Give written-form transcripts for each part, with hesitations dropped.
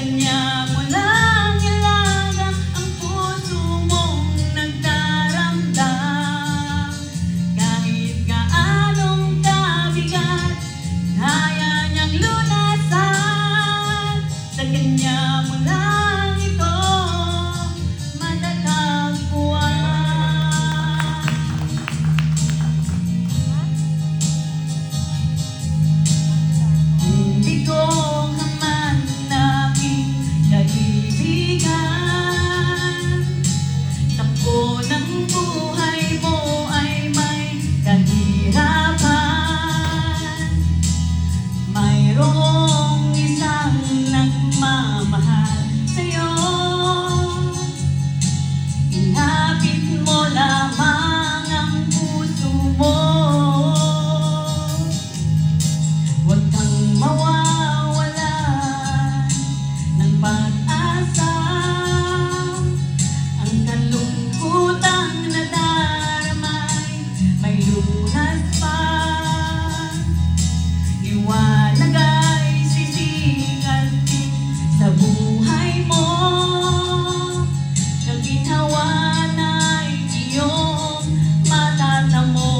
kanya mo lang ilagang ang puso mong nagdaramdam. Kahit gaanong kabigat, kaya niyang lunasan. Sa kanya mo lang ito matatagpuan. Hindi ko hamanapin kaibigan. Takbo ng buhay mo ay may kahirapan. Mayroong isang nagmamahal sa'yo. Ilapit mo lamang ang puso mo. Huwag kang mawawalan ng pag-asa. Ang kalungkutang nadarama may lunas pa. Liwanag ay sisikat din sa buhay mo. Kaginhawan ay iyong matatamo.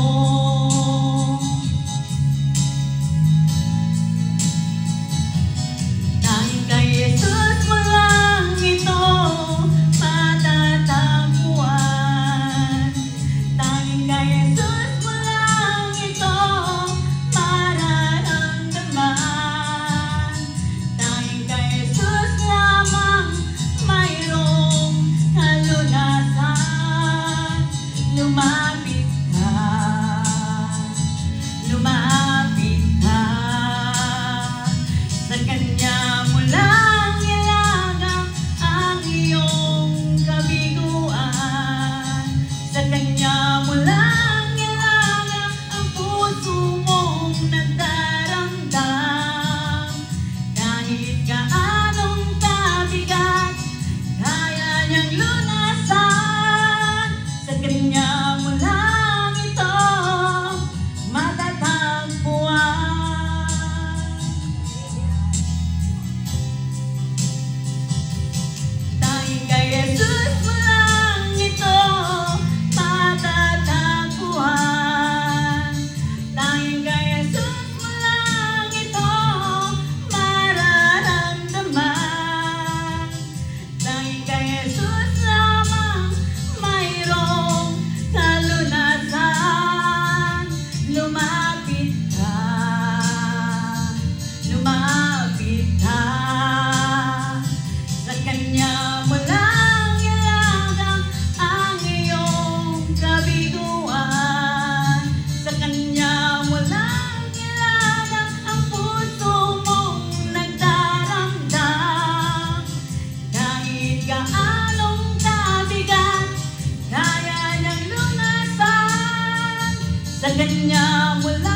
Tanging kay Jesus mo lang ito matatagpuan. Tanging kay Jesus mo lang ito mararamdaman. Tanging kay Jesus lamang mayroong kalunasan. Lumapit ka, lumapit ka. Sa kanya mo lang ilagang ang iyong kabiguan. Sa kanya mo lang ilagang ang puso mong nagdaramdam. Kahit gaanong kabigat, kaya niyang lunasan. Sa kanya mo lang ito matatagpuan. Tanging kay Jesus mo lang ito matatagpuan. Tanging kay Jesus mo lang ito mararamdaman. Tanging kay Jesus lamang mayroong kalunasan. Lumapit ka, lumapit ka. Sa kanya mo lang ilagang ang iyong kabiguan. Sa kanya mo lang ilagang ang puso mong nagdaramdam. Kahit gaanong kabigat, kaya niyang lunasan. Sa kanya mo lang